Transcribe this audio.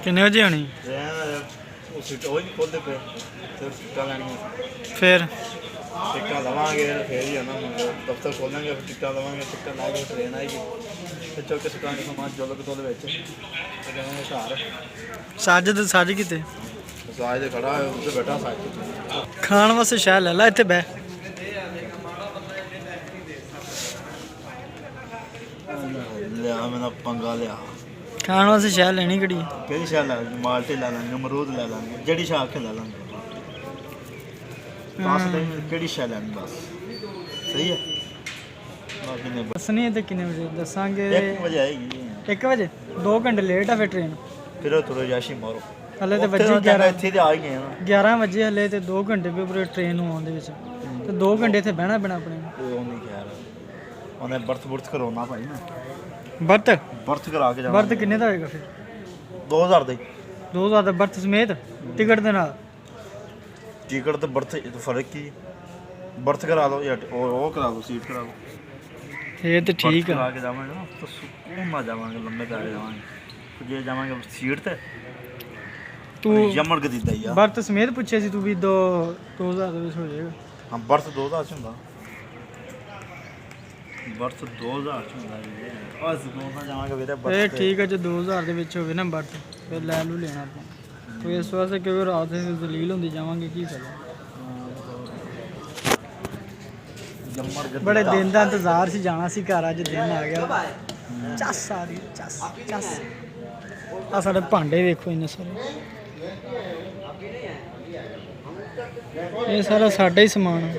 ਕਿੰਨੇ ਵਜੇ ਆਣੀ? ਉਹ ਸੀਟ ਉਹ ਨਹੀਂ ਖੋਲਦੇ ਪਏ, ਸਿਰਫ ਟਿਕਟਾਂ ਲੈਣੀਆਂ। ਫਿਰ ਟਿਕਟਾਂ ਲਵਾਂਗੇ ਫਿਰ ਹੀ ਆਣਾ, ਦਫ਼ਤਰ ਖੋਲਾਂਗੇ, ਫਿਰ ਟਿਕਟਾਂ ਲਵਾਂਗੇ, ਟਿਕਟਾਂ ਲੈ ਕੇ ਟ੍ਰੇਨ ਆਏਗੀ, ਫਿਰ ਚੌਕੇ ਸੁਟਾਂਗੇ ਸਮਾਨ ਜੁਲਕ ਤੋਂ ਦੇ ਵਿੱਚ ਤੇ ਜਾਵਾਂਗੇ ਘਰ। ਸਾਜ ਕਿਤੇ ਸਾਜ ਦੇ ਖੜਾ ਹੋਇਆ ਉੱਥੇ ਬੈਠਾ ਸਾਜ ਖਾਣ ਵਾਸਤੇ ਸ਼ਾਇਦ ਲੈ ਲਾ, ਇੱਥੇ ਬਹਿ। ਲਿਆ ਮੈਂ ਪੰਗਾ ਲਿਆ। ਖਾਣ ਵਾਸਤੇ ਸ਼ਾਇਦ ਲੈਣੀ ਕਿਹੜੀ? ਕਿਹੜੀ ਸ਼ਾਇਦ ਲੈ ਲਾਂਗੇ? ਮਾਲਟੇ ਲੈ ਲਾਂਗੇ, ਅਮਰੂਦ ਲੈ ਲਾਂਗੇ, ਜਿਹੜੀ ਸ਼ਾਹ ਕੇ ਲੈ ਲਾਂਗੇ। ਬਸ ਕਿਹੜੀ ਸ਼ਾਇਦ ਲੈਣੀ ਬਸ, ਸਹੀ ਹੈ। ਬਾਕੀ ਨੇ ਬਸ ਨਹੀਂ ਤੇ ਕਿੰਨੇ ਵਜੇ ਦੱਸਾਂਗੇ? 1 ਵਜੇ ਆਏਗੀ। 1 ਵਜੇ 2 ਘੰਟੇ ਲੇਟ ਆ ਫਿਰ ਟ੍ਰੇਨ। ਫਿਰ ਉਹ ਤੁਰੋ ਜਾਸ਼ੀ ਮਾਰੋ, ਹਲੇ ਤੇ ਵੱਜੀ 11। ਇੱਥੇ ਤੇ ਆ ਹੀ ਗਏ ਨਾ 11 ਵਜੇ ਹਲੇ ਤੇ 2 ਘੰਟੇ ਵੀ ਪੂਰੇ ਟ੍ਰੇਨ ਨੂੰ ਆਉਣ ਦੇ ਵਿੱਚ, ਤੇ 2 ਘੰਟੇ ਇੱਥੇ ਬਹਿਣਾ ਪੈਣਾ ਆਪਣੇ ਨੂੰ। ਉਹ ਨਹੀਂ ਖੈਰ, ਉਹਨੇ ਬਰਥ ਕਰਾਉਣਾ ਭਾਈ ਨਾ। ਬਰਥ ਕਰਾ ਕੇ ਜਾਣਾ। ਬਰਥ ਕਿੰਨੇ ਦਾ ਹੋਏਗਾ ਫਿਰ? 2000 ਦਾ। 2000 ਦਾ ਬਰਥ ਸਮੇਤ ਟਿਕਟ ਦੇ ਨਾਲ? ਟਿਕਟ ਤੇ ਬਰਥ ਫਰਕ ਕੀ? ਬਰਥ ਕਰਾ ਲਓ ਜਾਂ ਉਹ ਕਰਾ ਲਓ, ਸੀਟ ਕਰਾ ਲਓ। ਇਹ ਤੇ ਠੀਕ ਆ। ਕਰਾ ਕੇ ਜਾਵਾਂਗੇ ਨਾ ਤਾਂ ਸਕੂਨ ਨਾਲ ਜਾਵਾਂਗੇ, ਲੰਮੇ ਪੈ ਕੇ ਜਾਵਾਂਗੇ। ਜੇ ਜਾਵਾਂਗੇ ਸੀਟ ਤੇ ਤੂੰ ਜਮੜ ਕੇ ਦਿੱਤਾ ਹੀ ਆ। ਬਰਥ ਸਮੇਤ ਪੁੱਛਿਆ ਸੀ ਤੂੰ ਵੀ 2000 ਦੇ ਵਿੱਚ ਹੋ ਜਾਏਗਾ? ਹਾਂ ਬਰਥ 2000 ਚ ਹੁੰਦਾ, ਬਰਥ 2000 ਚ ਹੁੰਦਾ ਜੀ। ਬਸ ਦੋਨਾਂ ਜਾਵਾਂਗੇ ਵੀਰੇ ਬਰਥ। ਇਹ ਠੀਕ ਹੈ, ਜੇ 2000 ਦੇ ਵਿੱਚ ਹੋਵੇ ਨਾ ਬਰਥ ਫਿਰ ਲੈ ਲੂ ਲੈਣਾ ਆਪਾਂ ਕੋਈ ਇਸ ਵਾਸਤੇ, ਕਿਉਂਕਿ ਰਾਤ ਦੇ ਦਲੀਲ ਹੁੰਦੀ ਜਾਵਾਂਗੇ ਕੀ ਫਾਇਦਾ। ਬੜੇ ਦਿਨ ਦਾ ਇੰਤਜ਼ਾਰ ਸੀ, ਜਾਣਾ ਸੀ ਘਰ, ਅੱਜ ਦਿਨ ਆ ਗਿਆ। ਚੱਸ ਆ ਰਹੀ ਚੱਸ। ਆ ਸਾਡੇ ਭਾਂਡੇ ਵੇਖੋ ਇੰਨੇ ਸਾਰੇ, ਇਹ ਸਾਰਾ ਸਾਡਾ ਹੀ ਸਮਾਨ ਹੈ।